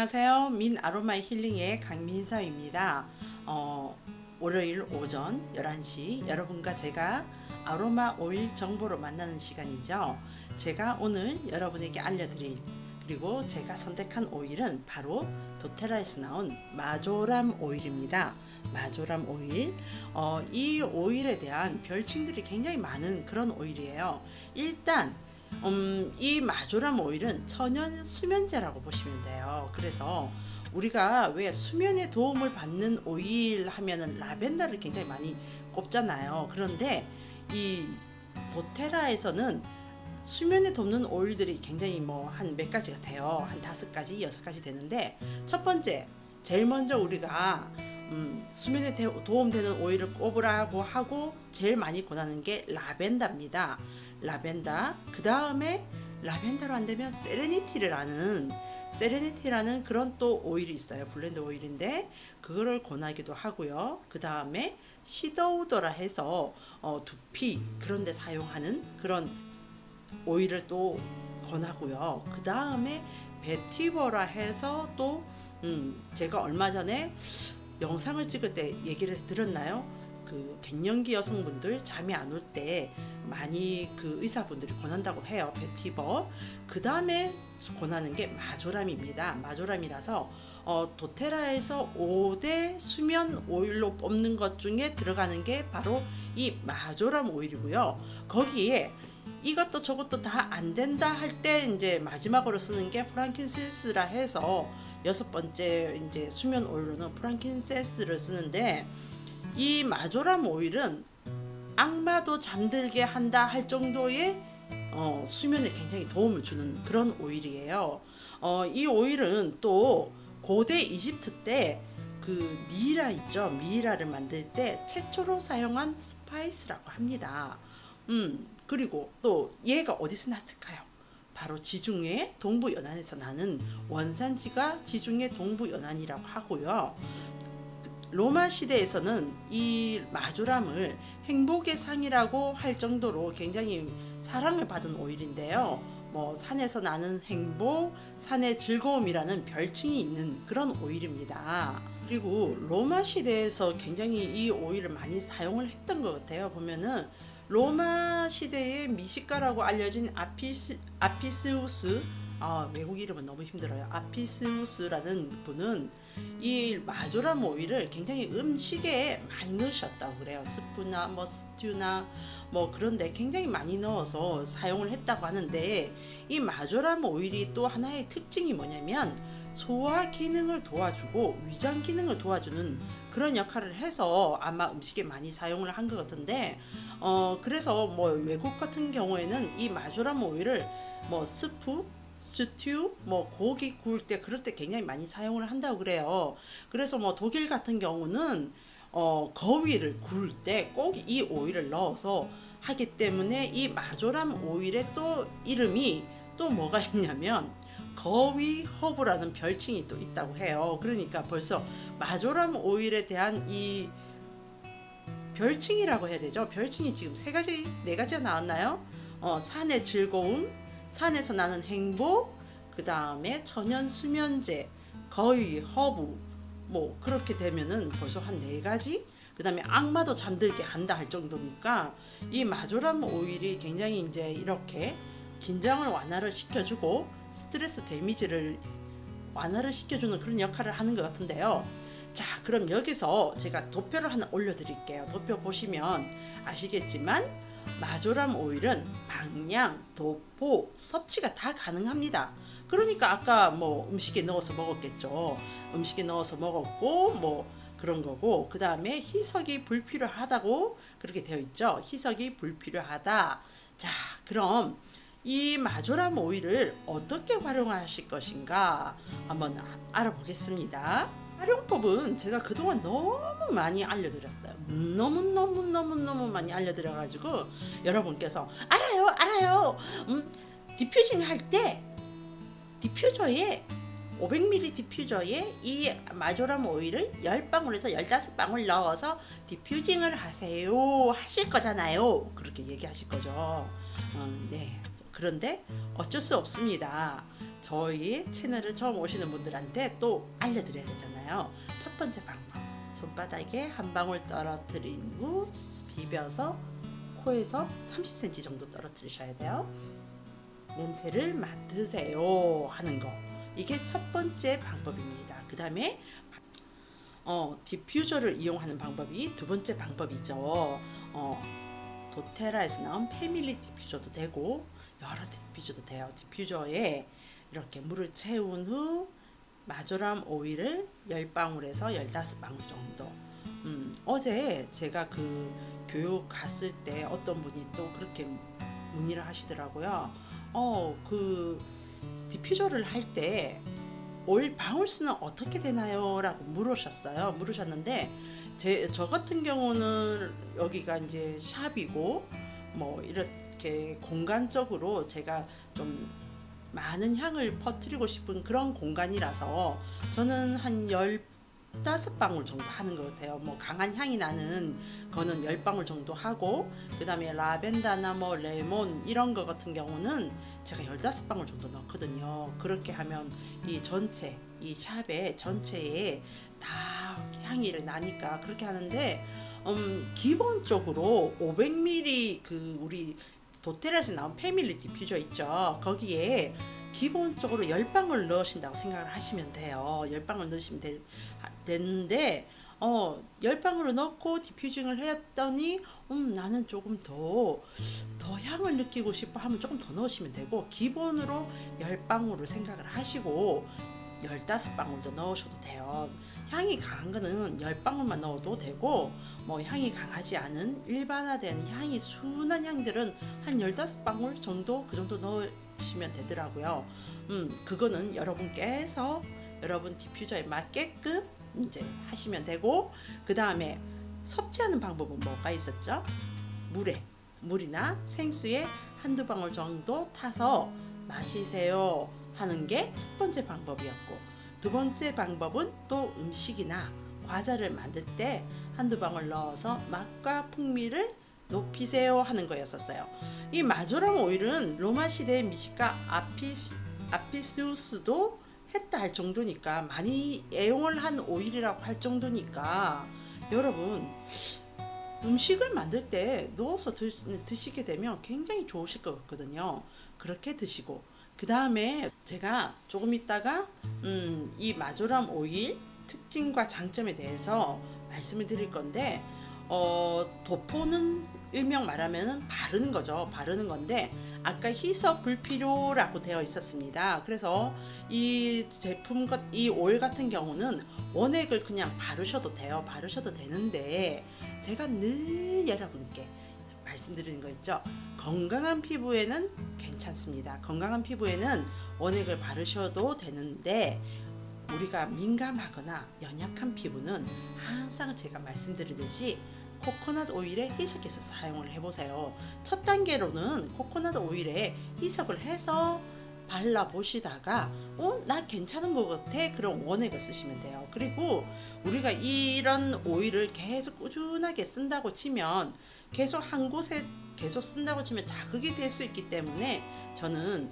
안녕하세요. 민 아로마 힐링의 강민서입니다. 월요일 오전 11시 여러분과 제가 아로마 오일 정보로 만나는 시간이죠. 제가 오늘 여러분에게 알려드릴 그리고 제가 선택한 오일은 바로 도테라에서 나온 마조람 오일입니다. 마조람 오일. 이 오일에 대한 별칭들이 굉장히 많은 그런 오일이에요. 일단 이 마조람 오일은 천연 수면제라고 보시면 돼요. 그래서 우리가 왜 수면에 도움을 받는 오일 하면은 라벤더를 굉장히 많이 꼽잖아요. 그런데 이 도테라에서는 수면에 돕는 오일들이 굉장히 한 몇 가지가 돼요. 한 5가지, 6가지 되는데, 첫 번째, 제일 먼저 우리가 수면에 도움되는 오일을 꼽으라고 하고 제일 많이 권하는 게 라벤더입니다. 라벤더. 그 다음에 라벤더로 안 되면 세레니티라는 그런 또 오일이 있어요. 블렌드 오일인데 그거를 권하기도 하고요. 그 다음에 시더우더라 해서 두피 그런 데 사용하는 그런 오일을 또 권하고요. 그 다음에 베티버라 해서 또 제가 얼마 전에 영상을 찍을 때 얘기를 들었나요? 그 갱년기 여성분들 잠이 안 올 때 많이 그 의사분들이 권한다고 해요. 베티버. 그 다음에 권하는 게 마조람입니다. 마조람이라서 도테라에서 5대 수면 오일로 뽑는 것 중에 들어가는 게 바로 이 마조람 오일이고요. 거기에 이것도 저것도 다 안 된다 할 때 이제 마지막으로 쓰는 게 프랑킨센스라 해서 6번째 이제 수면 오일로는 프랑킨센스를 쓰는데, 이 마조람 오일은 악마도 잠들게 한다 할 정도의 수면에 굉장히 도움을 주는 그런 오일이에요. 이 오일은 또 고대 이집트 때 그 미이라 있죠. 미이라를 만들 때 최초로 사용한 스파이스라고 합니다. 그리고 또 얘가 어디서 났을까요? 바로 지중해 동부 연안에서 나는 원산지가 지중해 동부 연안이라고 하고요. 로마 시대에서는 이 마조람을 행복의 상이라고 할 정도로 굉장히 사랑을 받은 오일인데요. 산에서 나는 행복, 산의 즐거움이라는 별칭이 있는 그런 오일입니다. 그리고 로마 시대에서 굉장히 이 오일을 많이 사용을 했던 것 같아요. 보면은 로마 시대의 미식가라고 알려진 아피시우스, 외국 이름은 너무 힘들어요. 아피시우스라는 분은 이 마조람 오일을 굉장히 음식에 많이 넣으셨다고 그래요. 스프나 스튜나 그런데 굉장히 많이 넣어서 사용을 했다고 하는데, 이 마조람 오일이 또 하나의 특징이 뭐냐면 소화 기능을 도와주고 위장 기능을 도와주는 그런 역할을 해서 아마 음식에 많이 사용을 한 것 같은데, 그래서 외국 같은 경우에는 이 마조람 오일을 스프, 스튜, 고기 구울 때 그럴 때 굉장히 많이 사용을 한다고 그래요. 그래서 독일 같은 경우는 거위를 구울 때 꼭 이 오일을 넣어서 하기 때문에 이 마조람 오일의 또 이름이 또 뭐가 있냐면 거위 허브라는 별칭이 또 있다고 해요. 그러니까 벌써 마조람 오일에 대한 이 별칭이라고 해야 되죠. 별칭이 지금 3가지, 4가지가 나왔나요? 산의 즐거움, 산에서 나는 행복, 그 다음에 천연 수면제, 거위 허브, 그렇게 되면은 벌써 한 4가지? 그 다음에 악마도 잠들게 한다 할 정도니까 이 마조람 오일이 굉장히 이제 이렇게 긴장을 완화를 시켜주고 스트레스 데미지를 완화를 시켜주는 그런 역할을 하는 것 같은데요. 자, 그럼 여기서 제가 도표를 하나 올려드릴게요. 도표 보시면 아시겠지만 마조람 오일은 방향, 도포, 섭취가 다 가능합니다. 그러니까 아까 음식에 넣어서 먹었겠죠. 음식에 넣어서 먹었고 그런 거고, 그 다음에 희석이 불필요하다고 그렇게 되어 있죠. 희석이 불필요하다. 자, 그럼 이 마조람 오일을 어떻게 활용하실 것인가 한번 알아보겠습니다. 활용법은 제가 그동안 너무 많이 알려드렸어요. 너무 많이 알려드려가지고 여러분께서 알아요. 디퓨징 할 때 디퓨저에 500ml 디퓨저에 이 마조람 오일을 10방울에서 15방울 넣어서 디퓨징을 하세요 하실 거잖아요. 그렇게 얘기하실 거죠. 네. 그런데 어쩔 수 없습니다. 저희 채널을 처음 오시는 분들한테 또 알려드려야 되잖아요. 첫 번째 방법, 손바닥에 한 방울 떨어뜨린 후 비벼서 코에서 30cm 정도 떨어뜨리셔야 돼요. 냄새를 맡으세요 하는 거, 이게 첫 번째 방법입니다. 그 다음에 디퓨저를 이용하는 방법이 두 번째 방법이죠. 도테라에서 나온 패밀리 디퓨저도 되고 여러 디퓨저도 돼요. 디퓨저에 이렇게 물을 채운 후 마조람 오일을 10방울에서 15방울 정도. 어제 제가 그 교육 갔을 때 어떤 분이 또 그렇게 문의를 하시더라고요. 그 디퓨저를 할 때 오일 방울 수는 어떻게 되나요? 라고 물으셨는데 저 같은 경우는 여기가 이제 샵이고 뭐 이렇게 공간적으로 제가 좀 많은 향을 퍼뜨리고 싶은 그런 공간이라서 저는 한 15방울 정도 하는 것 같아요. 뭐 강한 향이 나는 거는 10방울 정도 하고, 그 다음에 라벤더나 뭐 레몬 이런 거 같은 경우는 제가 15방울 정도 넣거든요. 그렇게 하면 이 전체, 이 샵의 전체에 다 향이 나니까 그렇게 하는데, 기본적으로 500ml 그 우리 도테라에서 나온 패밀리 디퓨저 있죠. 거기에 기본적으로 10방울 넣으신다고 생각을 하시면 돼요. 10방울 넣으시면 되는데 10방울을 넣고 디퓨징을 했더니 나는 조금 더 향을 느끼고 싶어 하면 조금 더 넣으시면 되고, 기본으로 10방울을 생각을 하시고 15방울도 넣으셔도 돼요. 향이 강한 거는 10방울만 넣어도 되고, 뭐 향이 강하지 않은 일반화된 향이 순한 향들은 한 15방울 정도, 그 정도 넣으시면 되더라고요. 그거는 여러분께서 여러분 디퓨저에 맞게끔 이제 하시면 되고, 그 다음에 섭취하는 방법은 뭐가 있었죠? 물이나 생수에 한두 방울 정도 타서 마시세요 하는 게 첫 번째 방법이었고, 두 번째 방법은 또 음식이나 과자를 만들 때 한두 방울 넣어서 맛과 풍미를 높이세요 하는 거였었어요. 이 마조람 오일은 로마 시대의 미식가 아피시우스도 했다 할 정도니까, 많이 애용을 한 오일이라고 할 정도니까 여러분 음식을 만들 때 넣어서 드시게 되면 굉장히 좋으실 것 같거든요. 그렇게 드시고, 그 다음에 제가 조금 있다가 이 마조람 오일 특징과 장점에 대해서 말씀을 드릴 건데, 도포는 일명 말하면 바르는 거죠. 바르는 건데 아까 희석 불필요라고 되어 있었습니다. 그래서 이 제품, 이 오일 같은 경우는 원액을 그냥 바르셔도 돼요. 바르셔도 되는데 제가 늘 여러분께 말씀드리는 거 있죠. 건강한 피부에는 괜찮습니다. 건강한 피부에는 원액을 바르셔도 되는데, 우리가 민감하거나 연약한 피부는 항상 제가 말씀드리듯이 코코넛 오일에 희석해서 사용을 해보세요. 첫 단계로는 코코넛 오일에 희석을 해서 발라보시다가 나 괜찮은 것 같아, 그럼 원액을 쓰시면 돼요. 그리고 우리가 이런 오일을 계속 꾸준하게 쓴다고 치면, 계속 한 곳에 계속 쓴다고 치면 자극이 될 수 있기 때문에 저는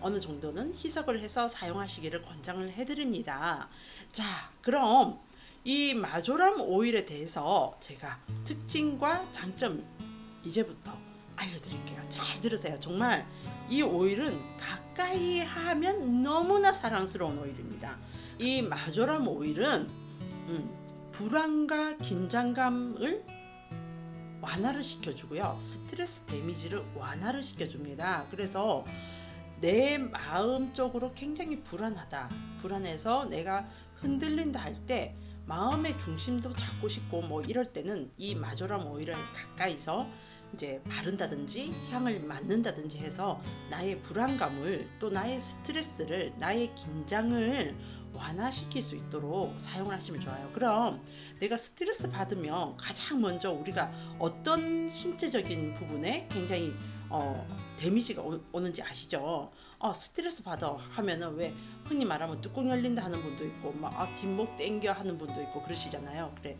어느 정도는 희석을 해서 사용하시기를 권장을 해드립니다. 자, 그럼 이 마조람 오일에 대해서 제가 특징과 장점 이제부터 알려드릴게요. 잘 들으세요. 정말 이 오일은 가까이 하면 너무나 사랑스러운 오일입니다. 이 마조람 오일은 불안과 긴장감을 완화를 시켜주고요. 스트레스 데미지를 완화를 시켜줍니다. 그래서 내 마음 쪽으로 굉장히 불안해서 내가 흔들린다 할 때 마음의 중심도 잡고 싶고 뭐 이럴 때는 이 마조람 오일을 가까이서 이제 바른다든지 향을 맡는다든지 해서 나의 불안감을, 또 나의 스트레스를, 나의 긴장을 완화시킬 수 있도록 사용을 하시면 좋아요. 그럼 내가 스트레스 받으면 가장 먼저 우리가 어떤 신체적인 부분에 굉장히 데미지가 오는지 아시죠? 스트레스 받아 하면은 왜 흔히 말하면 뚜껑 열린다 하는 분도 있고 막 뒷목 땡겨 하는 분도 있고 그러시잖아요. 그래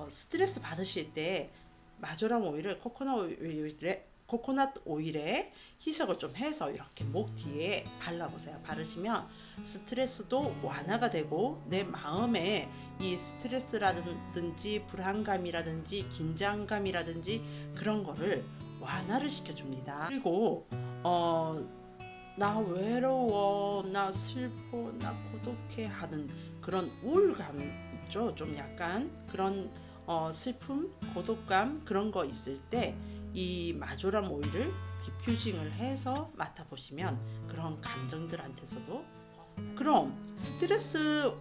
스트레스 받으실 때 마조람 오일을 코코넛 오일에 코코넛 오일에 희석을 좀 해서 이렇게 목 뒤에 발라보세요. 바르시면 스트레스도 완화가 되고 내 마음에 이 스트레스라든지 불안감이라든지 긴장감이라든지 그런 거를 완화를 시켜줍니다. 그리고 나 외로워, 나 슬퍼, 나 고독해 하는 그런 우울감 있죠. 좀 약간 그런 슬픔, 고독감 그런 거 있을 때 이 마조람 오일을 디퓨징을 해서 맡아보시면 그런 감정들한테서도 그럼 스트레스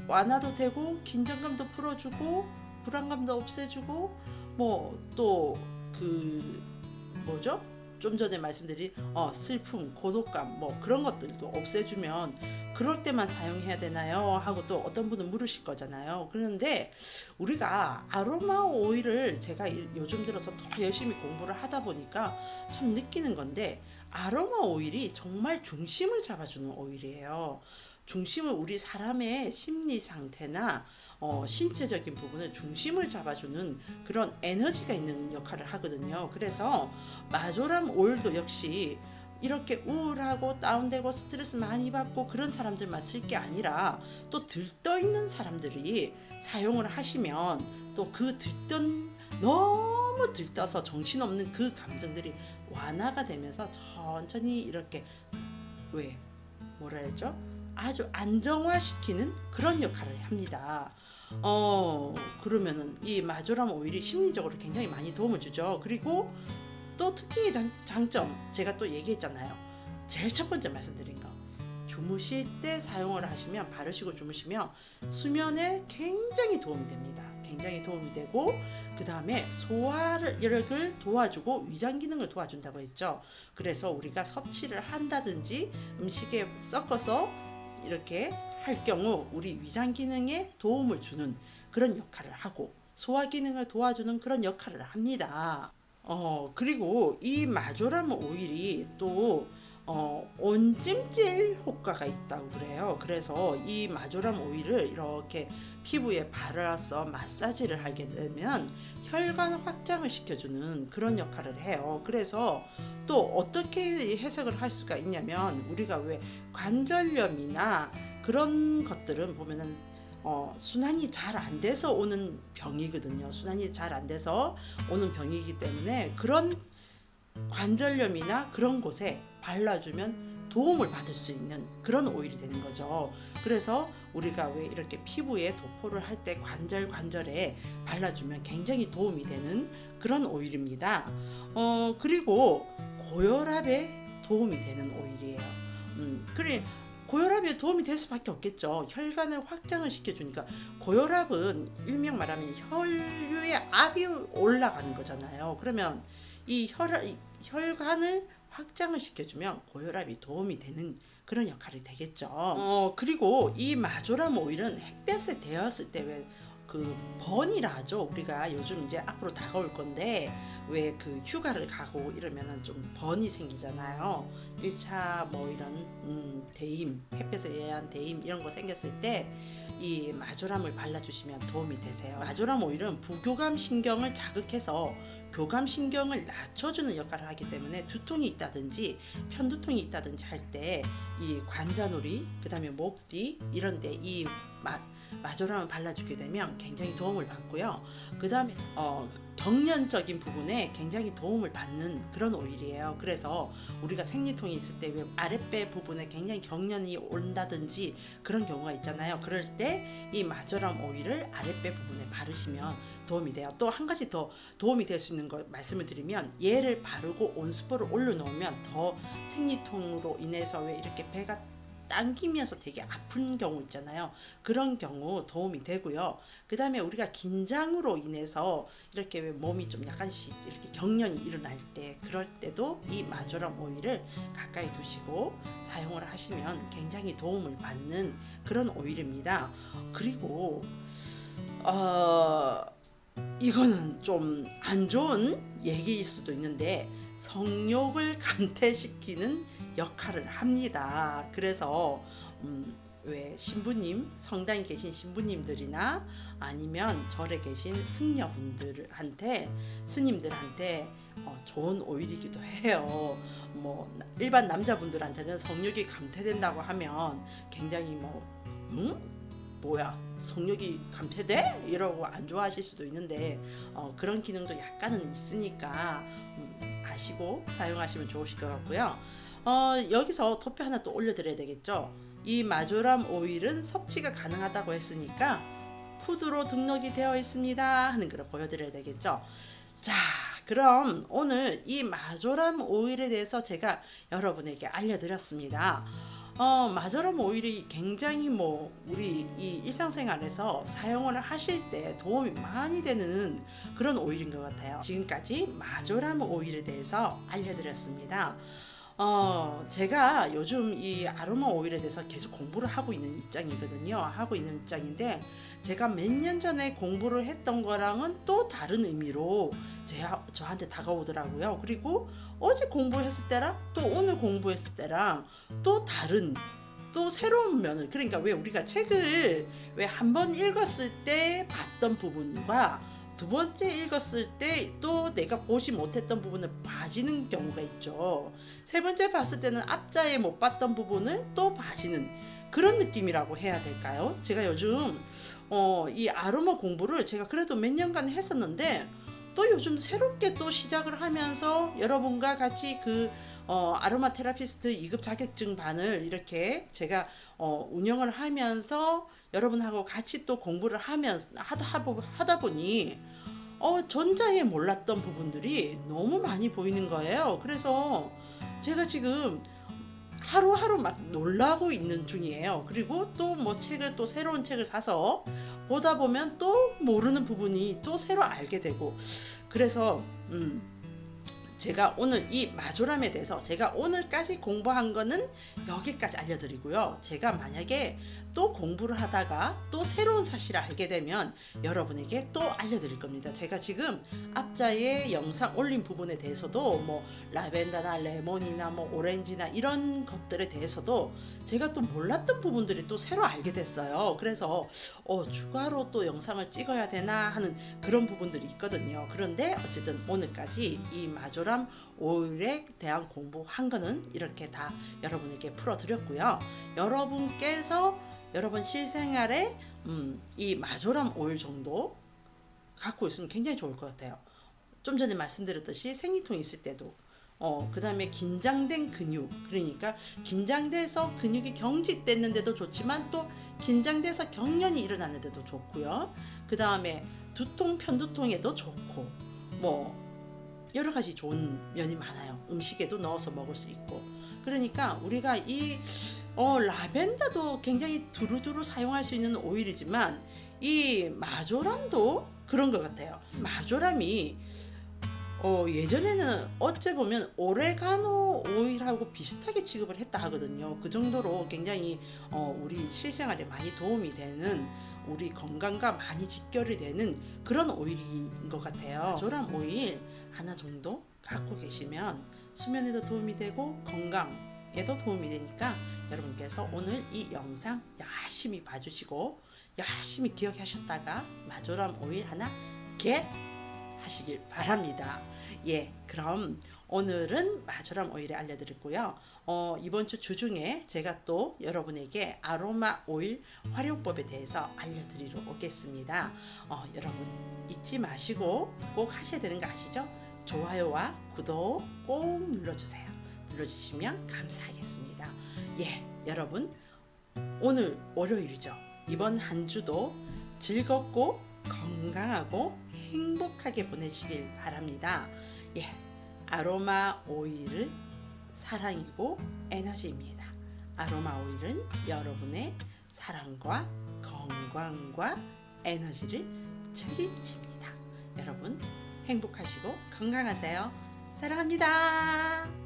완화도 되고 긴장감도 풀어주고 불안감도 없애주고 뭐 또 그 뭐죠? 좀 전에 말씀드린 슬픔, 고독감 뭐 그런 것들도 없애주면 그럴 때만 사용해야 되나요? 하고 또 어떤 분은 물으실 거잖아요. 그런데 우리가 아로마 오일을 제가 요즘 들어서 더 열심히 공부를 하다 보니까 참 느끼는 건데 아로마 오일이 정말 중심을 잡아주는 오일이에요. 중심을 우리 사람의 심리 상태나 신체적인 부분을 중심을 잡아주는 그런 에너지가 있는 역할을 하거든요. 그래서 마조람 오일도 역시 이렇게 우울하고 다운되고 스트레스 많이 받고 그런 사람들만 쓸 게 아니라 또 들떠있는 사람들이 사용을 하시면 또 그 너무 들떠서 정신없는 그 감정들이 완화가 되면서 천천히 이렇게 뭐라 해야죠? 아주 안정화시키는 그런 역할을 합니다. 그러면은 이 마조람 오일이 심리적으로 굉장히 많이 도움을 주죠. 그리고 또 특징의 장점 제가 또 얘기했잖아요. 제일 첫 번째 말씀드린 거 주무실 때 사용을 하시면 바르시고 주무시면 수면에 굉장히 도움이 됩니다. 굉장히 도움이 되고 그 다음에 소화를 도와주고 위장 기능을 도와준다고 했죠. 그래서 우리가 섭취를 한다든지 음식에 섞어서 이렇게 할 경우 우리 위장 기능에 도움을 주는 그런 역할을 하고 소화 기능을 도와주는 그런 역할을 합니다. 그리고 이 마조람 오일이 또 온찜질 효과가 있다고 그래요. 그래서 이 마조람 오일을 이렇게 피부에 발라서 마사지를 하게 되면 혈관 확장을 시켜주는 그런 역할을 해요. 그래서 또 어떻게 해석을 할 수가 있냐면 우리가 왜 관절염이나 그런 것들은 보면은 순환이 잘 안 돼서 오는 병이거든요. 순환이 잘 안 돼서 오는 병이기 때문에 그런 관절염이나 그런 곳에 발라주면 도움을 받을 수 있는 그런 오일이 되는 거죠. 그래서 우리가 왜 이렇게 피부에 도포를 할 때 관절에 발라주면 굉장히 도움이 되는 그런 오일입니다. 그리고 고혈압에 도움이 되는 오일이에요. 그래 고혈압에 도움이 될 수밖에 없겠죠. 혈관을 확장을 시켜주니까 고혈압은 일명 말하면 혈류의 압이 올라가는 거잖아요. 그러면 이 혈관을 확장을 시켜주면 고혈압이 도움이 되는 그런 역할이 되겠죠. 그리고 이 마조람 오일은 햇볕에 데웠을 때 왜 그 번이라 하죠. 우리가 요즘 이제 앞으로 다가올 건데 왜 그 휴가를 가고 이러면은 좀 번이 생기잖아요. 1차 뭐 이런 대임, 햇볕에 의한 대임 이런 거 생겼을 때 이 마조람을 발라주시면 도움이 되세요. 마조람 오일은 부교감 신경을 자극해서 교감 신경을 낮춰주는 역할을 하기 때문에 두통이 있다든지 편두통이 있다든지 할 때 이 관자놀이 그 다음에 목 뒤 이런 데 이 마조람을 발라주게 되면 굉장히 도움을 받고요. 그 다음에 경련적인 부분에 굉장히 도움을 받는 그런 오일이에요. 그래서 우리가 생리통이 있을 때 왜 아랫배 부분에 굉장히 경련이 온다든지 그런 경우가 있잖아요. 그럴 때 이 마조람 오일을 아랫배 부분에 바르시면 도움이 돼요. 또 한 가지 더 도움이 될 수 있는 걸 말씀을 드리면 얘를 바르고 온수볼을 올려놓으면 더 생리통으로 인해서 왜 이렇게 배가 당기면서 되게 아픈 경우 있잖아요. 그런 경우 도움이 되고요. 그 다음에 우리가 긴장으로 인해서 이렇게 왜 몸이 좀 약간씩 이렇게 경련이 일어날 때 그럴 때도 이 마조람 오일을 가까이 두시고 사용을 하시면 굉장히 도움을 받는 그런 오일입니다. 그리고 이거는 좀 안 좋은 얘기일 수도 있는데 성욕을 감퇴시키는 역할을 합니다. 그래서 왜 신부님, 성당에 계신 신부님들이나 아니면 절에 계신 승려분들한테, 스님들한테 좋은 오일이기도 해요. 뭐 일반 남자분들한테는 성욕이 감퇴된다고 하면 굉장히 응? 뭐야, 성욕이 감퇴돼? 이러고 안 좋아하실 수도 있는데 그런 기능도 약간은 있으니까 아시고 사용하시면 좋으실 것 같고요. 여기서 도표 하나 또 올려드려야 되겠죠. 이 마조람 오일은 섭취가 가능하다고 했으니까 푸드로 등록이 되어 있습니다 하는 걸 보여드려야 되겠죠. 자, 그럼 오늘 이 마조람 오일에 대해서 제가 여러분에게 알려드렸습니다. 마조람 오일이 굉장히 우리 이 일상생활에서 사용을 하실 때 도움이 많이 되는 그런 오일인 것 같아요. 지금까지 마조람 오일에 대해서 알려드렸습니다. 제가 요즘 이 아로마 오일에 대해서 계속 공부를 하고 있는 입장이거든요. 하고 있는 입장인데 제가 몇 년 전에 공부를 했던 거랑은 또 다른 의미로 저한테 다가오더라고요. 그리고 어제 공부했을 때랑 또 오늘 공부했을 때랑 또 다른, 또 새로운 면을, 그러니까 왜 우리가 책을 왜 한 번 읽었을 때 봤던 부분과 두 번째 읽었을 때 또 내가 보지 못했던 부분을 봐지는 경우가 있죠. 세 번째 봤을 때는 앞자에 못 봤던 부분을 또 봐지는 그런 느낌이라고 해야 될까요? 제가 요즘 이 아로마 공부를 제가 그래도 몇 년간 했었는데 또 요즘 새롭게 또 시작을 하면서 여러분과 같이 그 아로마 테라피스트 2급 자격증 반을 이렇게 제가 운영을 하면서 여러분하고 같이 또 공부를 하면서 하다 보니 전자에 몰랐던 부분들이 너무 많이 보이는 거예요. 그래서 제가 지금 하루하루 막 놀라고 있는 중이에요. 그리고 또 책을 또 새로운 책을 사서 보다 보면 또 모르는 부분이 또 새로 알게 되고, 그래서 제가 오늘 이 마조람에 대해서 제가 오늘까지 공부한 거는 여기까지 알려드리고요. 제가 만약에 또 공부를 하다가 또 새로운 사실을 알게 되면 여러분에게 또 알려드릴 겁니다. 제가 지금 앞자에 영상 올린 부분에 대해서도 라벤더나 레몬이나 오렌지나 이런 것들에 대해서도 제가 또 몰랐던 부분들이 또 새로 알게 됐어요. 그래서 추가로 또 영상을 찍어야 되나 하는 그런 부분들이 있거든요. 그런데 어쨌든 오늘까지 이 마조람 오일에 대한 공부한 거는 이렇게 다 여러분에게 풀어드렸고요. 여러분께서 여러분 실생활에 이 마조람 오일 정도 갖고 있으면 굉장히 좋을 것 같아요. 좀 전에 말씀드렸듯이 생리통 있을 때도 그 다음에 긴장된 근육, 그러니까 긴장돼서 근육이 경직됐는데도 좋지만 또 긴장돼서 경련이 일어났는데도 좋고요. 그 다음에 두통, 편두통에도 좋고 여러 가지 좋은 면이 많아요. 음식에도 넣어서 먹을 수 있고. 그러니까 우리가 이 라벤더도 굉장히 두루두루 사용할 수 있는 오일이지만 이 마조람도 그런 것 같아요. 마조람이 예전에는 어째 보면 오레가노 오일하고 비슷하게 취급을 했다 하거든요. 그 정도로 굉장히 우리 실생활에 많이 도움이 되는, 우리 건강과 많이 직결이 되는 그런 오일인 것 같아요. 마조람 오일 하나 정도 갖고 계시면 수면에도 도움이 되고 건강에도 도움이 되니까 여러분께서 오늘 이 영상 열심히 봐주시고 열심히 기억하셨다가 마조람 오일 하나 겟 하시길 바랍니다. 그럼 오늘은 마조람 오일을 알려드렸고요. 이번 주 주중에 제가 또 여러분에게 아로마 오일 활용법에 대해서 알려드리러 오겠습니다. 여러분 잊지 마시고 꼭 하셔야 되는 거 아시죠? 좋아요와 구독 꼭 눌러주세요. 눌러주시면 감사하겠습니다. 여러분 오늘 월요일이죠. 이번 한 주도 즐겁고 건강하고 행복하게 보내시길 바랍니다. 아로마 오일은 사랑이고 에너지입니다. 아로마 오일은 여러분의 사랑과 건강과 에너지를 책임집니다. 여러분 행복하시고 건강하세요. 사랑합니다.